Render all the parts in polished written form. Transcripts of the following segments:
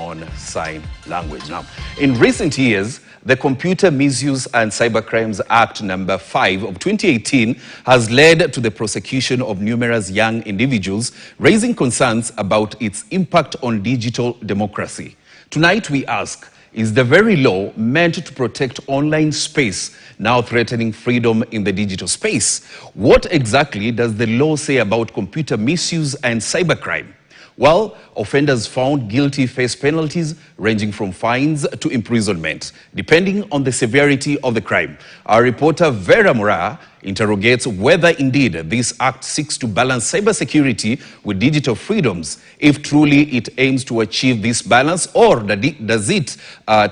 on sign language. Now, in recent years, the Computer Misuse and Cybercrimes Act number 5 of 2018 has led to the prosecution of numerous young individuals, raising concerns about its impact on digital democracy. Tonight we ask, is the very law meant to protect online space now threatening freedom in the digital space? What exactly does the law say about computer misuse and cybercrime? Well, offenders found guilty face penalties ranging from fines to imprisonment, depending on the severity of the crime. Our reporter Vera Mura interrogates whether indeed this act seeks to balance cybersecurity with digital freedoms, if truly it aims to achieve this balance, or does it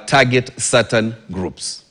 target certain groups.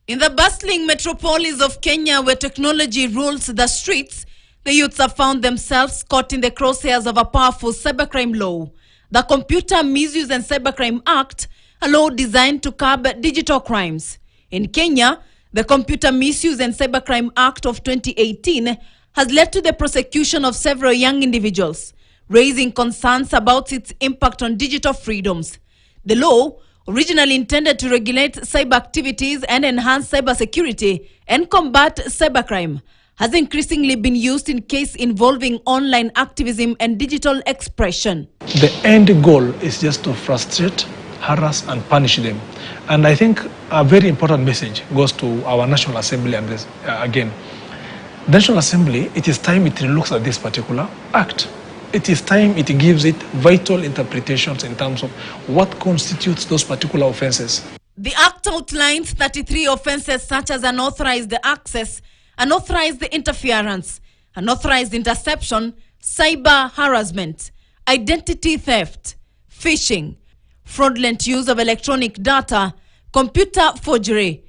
In the bustling metropolis of Kenya, where technology rules the streets, the youths have found themselves caught in the crosshairs of a powerful cybercrime law. The Computer Misuse and Cybercrime Act, a law designed to curb digital crimes. In Kenya, the Computer Misuse and Cybercrime Act of 2018 has led to the prosecution of several young individuals, raising concerns about its impact on digital freedoms. The law, originally intended to regulate cyber activities and enhance cybersecurity and combat cybercrime, has increasingly been used in cases involving online activism and digital expression. The end goal is just to frustrate, harass and punish them. And I think a very important message goes to our National Assembly and this, again. The National Assembly, it is time it looks at this particular act. It is time it gives it vital interpretations in terms of what constitutes those particular offenses. The act outlines 33 offenses such as unauthorized access, unauthorized interference, unauthorized interception, cyber harassment, identity theft, phishing, fraudulent use of electronic data, computer forgery,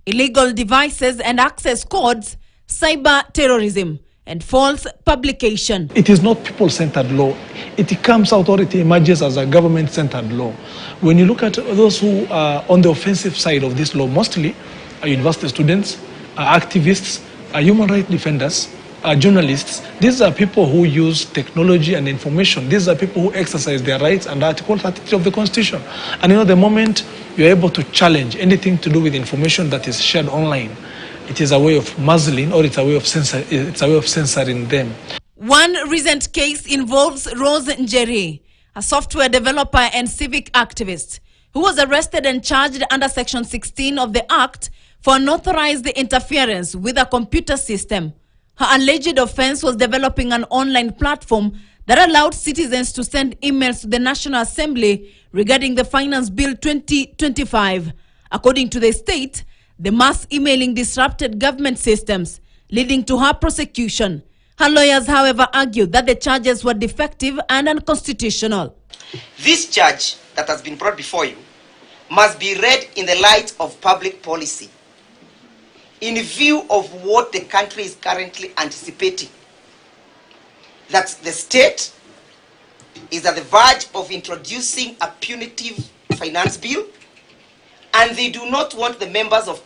illegal devices and access codes, cyber terrorism, and false publication. It is not people-centered law. It comes out or it emerges as a government-centered law. When you look at those who are on the offensive side of this law, mostly are university students, are activists, are human rights defenders, are journalists. These are people who use technology and information. These are people who exercise their rights under Article 32 of the Constitution. And the moment you're able to challenge anything to do with information that is shared online, it is a way of muzzling, or it's a way of censoring them. One recent case involves Rose Njeri, a software developer and civic activist, who was arrested and charged under Section 16 of the Act for unauthorized interference with a computer system. Her alleged offense was developing an online platform that allowed citizens to send emails to the National Assembly regarding the Finance Bill 2025. According to the state, the mass emailing disrupted government systems, leading to her prosecution. Her lawyers, however, argued that the charges were defective and unconstitutional. This charge that has been brought before you must be read in the light of public policy, in view of what the country is currently anticipating, that the state is at the verge of introducing a punitive finance bill, and they do not want the members of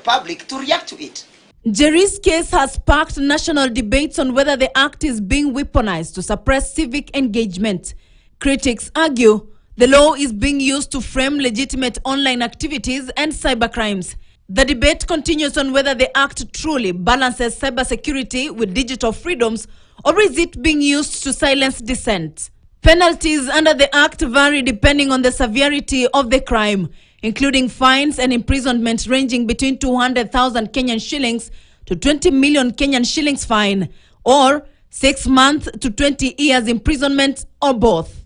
public to react to it. Njeri's case has sparked national debates on whether the act is being weaponized to suppress civic engagement. Critics argue the law is being used to frame legitimate online activities and cybercrimes. The debate continues on whether the act truly balances cybersecurity with digital freedoms, or is it being used to silence dissent. Penalties under the act vary depending on the severity of the crime, including fines and imprisonment ranging between 200,000 Kenyan shillings to 20 million Kenyan shillings fine, or 6 months to 20 years imprisonment, or both.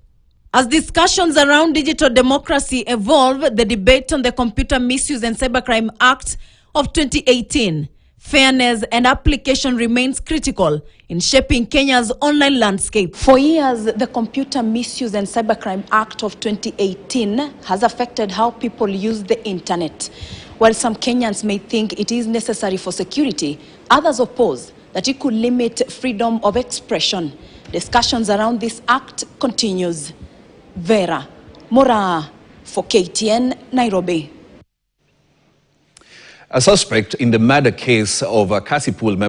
As discussions around digital democracy evolve, the debate on the Computer Misuse and Cybercrime Act of 2018, fairness and application remains critical in shaping Kenya's online landscape. For years, the Computer Misuse and Cybercrime Act of 2018 has affected how people use the internet. While some Kenyans may think it is necessary for security, others oppose that it could limit freedom of expression. Discussions around this act continues. Vera Mura for KTN, Nairobi. A suspect in the murder case of a Kasipul